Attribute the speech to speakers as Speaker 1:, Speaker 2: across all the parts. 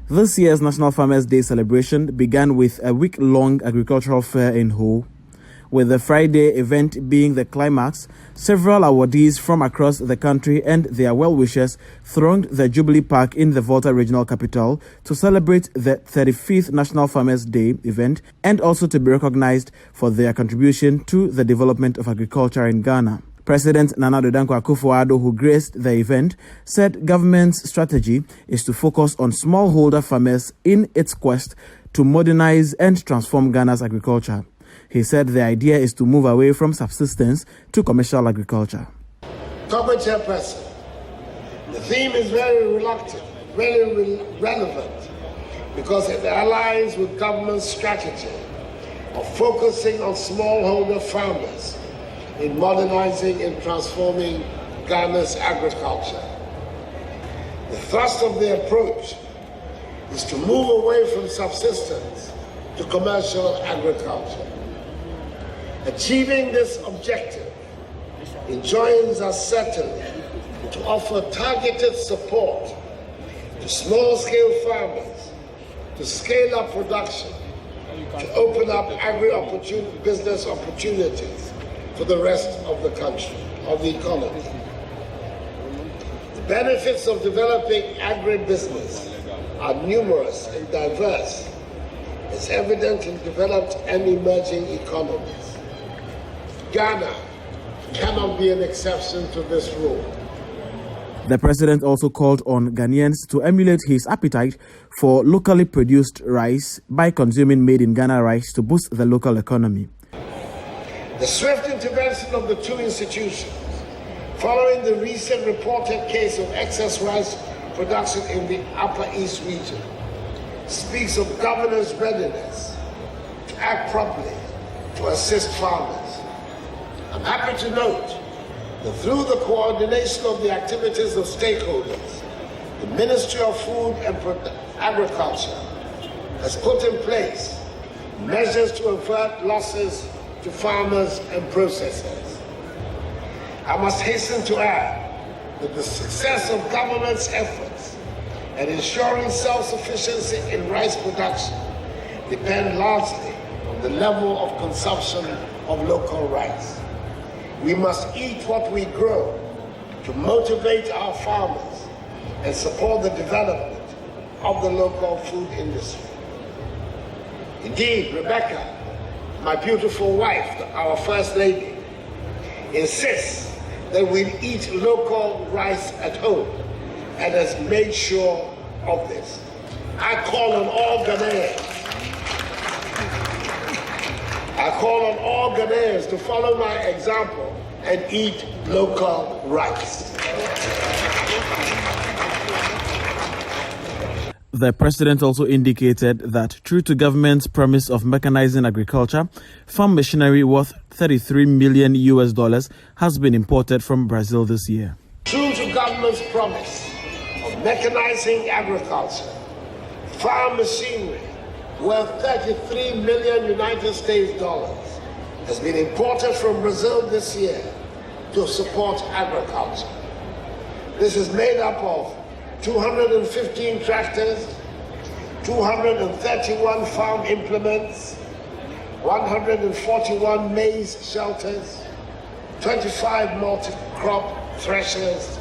Speaker 1: This year's National Farmers' Day celebration began with a week-long agricultural fair in Ho. With the Friday event being the climax, several awardees from across the country and their well-wishers thronged the Jubilee Park in the Volta Regional Capital to celebrate the 35th National Farmers' Day event and also to be recognized for their contribution to the development of agriculture in Ghana. President Nana Addo akufo-addo, who graced the event, said government's strategy is to focus on smallholder farmers in its quest to modernize and transform Ghana's agriculture. He said the idea is to move away from subsistence to commercial agriculture.
Speaker 2: Corporate chairperson, the theme is very reluctant, very relevant, because it aligns with government's strategy of focusing on smallholder farmers in modernizing and transforming Ghana's agriculture. The thrust of the approach is to move away from subsistence to commercial agriculture. Achieving this objective enjoins us certainly to offer targeted support to small-scale farmers to scale up production, to open up business opportunities for the rest of the country, of the economy. The benefits of developing agribusiness are numerous and diverse, as evident in developed and emerging economies. Ghana cannot be an exception to this rule.
Speaker 1: The president also called on Ghanaians to emulate his appetite for locally produced rice by consuming made-in-Ghana rice to boost the local economy.
Speaker 2: The swift intervention of the two institutions, following the recent reported case of excess rice production in the Upper East region, speaks of governors' readiness to act promptly to assist farmers. I'm happy to note that through the coordination of the activities of stakeholders, the Ministry of Food and Agriculture has put in place measures to avert losses to farmers and processors. I must hasten to add that the success of government's efforts at ensuring self-sufficiency in rice production depend largely on the level of consumption of local rice. We must eat what we grow to motivate our farmers and support the development of the local food industry. Indeed, Rebecca, my beautiful wife, our First Lady, insists that we eat local rice at home and has made sure of this. I call on all Ghanaians to follow my example and eat local rice.
Speaker 1: The president also indicated that true to government's promise of mechanizing agriculture, farm machinery worth $33 million has been imported from Brazil this year.
Speaker 2: True to government's promise of mechanizing agriculture, farm machinery worth $33 million has been imported from Brazil this year to support agriculture. This is made up of 215 tractors, 231 farm implements, 141 maize shelters, 25 multi-crop threshers,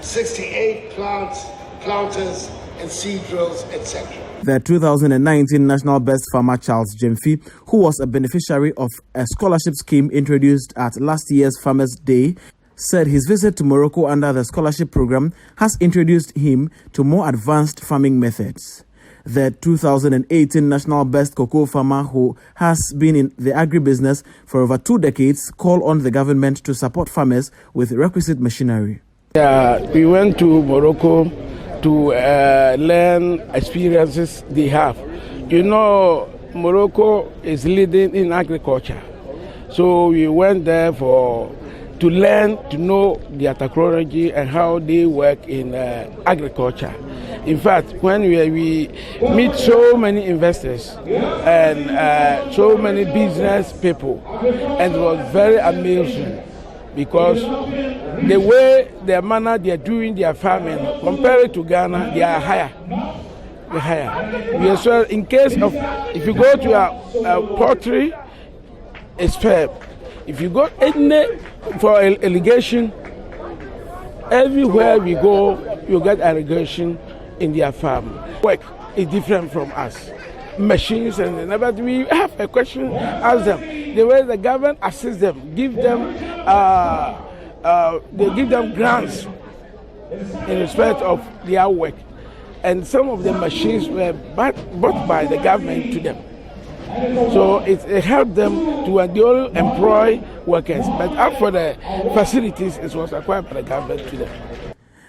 Speaker 2: 68 planters and seed drills, etc.
Speaker 1: The 2019 National Best Farmer Charles Jemfi, who was a beneficiary of a scholarship scheme introduced at last year's Farmers' Day, said his visit to Morocco under the scholarship program has introduced him to more advanced farming methods. The 2018 National Best Cocoa Farmer, who has been in the agribusiness for over 2 decades, called on the government to support farmers with requisite machinery.
Speaker 3: We went to Morocco to learn experiences they have. You know, Morocco is leading in agriculture. So we went there to learn, to know their technology and how they work in agriculture. In fact, when we meet so many investors and so many business people, and it was very amazing because the manner they are doing their farming, compared to Ghana, they are higher. the higher. We as well, in case of, if you go to a poultry, it's fair. If you go for irrigation, everywhere we go, you get irrigation in their farm. Work is different from us. Machines and but we have a question, ask them. The way the government assists them, they give them grants in respect of their work. And some of the machines were bought by the government to them. So it helped them to employ workers. But as for the facilities, it was acquired by the government to them.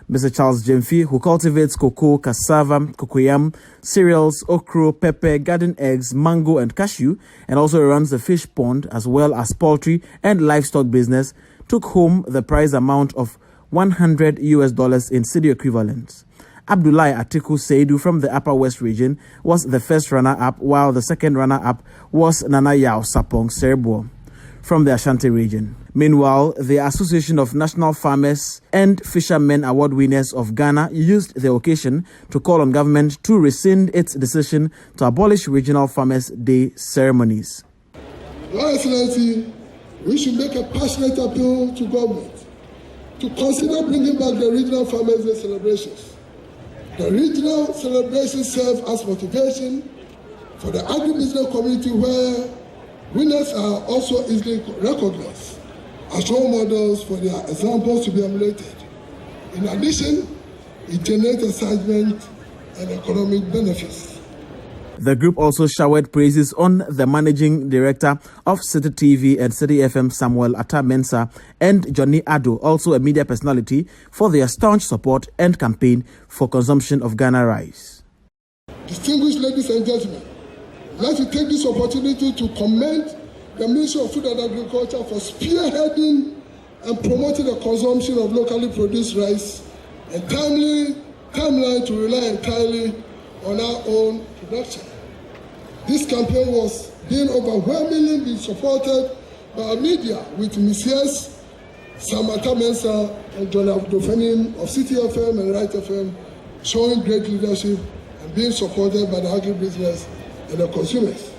Speaker 1: Mr. Charles Jemfi, who cultivates cocoa, cassava, cocoyam, cereals, okra, pepper, garden eggs, mango, and cashew, and also runs the fish pond as well as poultry and livestock business, took home the prize amount of $100 in cedi equivalents. Abdullahi Atiku Seidu from the Upper West region was the first runner-up, while the second runner-up was Nana Addo Sapong Serbo from the Ashanti region. Meanwhile, the Association of National Farmers and Fishermen Award winners of Ghana used the occasion to call on government to rescind its decision to abolish regional Farmers' Day ceremonies.
Speaker 4: Your Excellency, we should make a passionate appeal to government to consider bringing back the regional Farmers' Day celebrations. The regional celebrations serve as motivation for the agribusiness community, where winners are also easily recognized as role models for their examples to be emulated. In addition, it generates excitement and economic benefits.
Speaker 1: The group also showered praises on the managing director of Citi TV and Citi FM, Samuel Atta-Mensah, and Nana Addo, also a media personality, for their staunch support and campaign for consumption of Ghana rice.
Speaker 4: Distinguished ladies and gentlemen, I'd like to take this opportunity to commend the Ministry of Food and Agriculture for spearheading and promoting the consumption of locally produced rice and timeline to rely entirely on our own production. This campaign was being overwhelmingly supported by our media, with Mrs. Samuel Atta-Mensah and John Abdofenim of Citi FM and Right FM showing great leadership and being supported by the agribusiness and the consumers.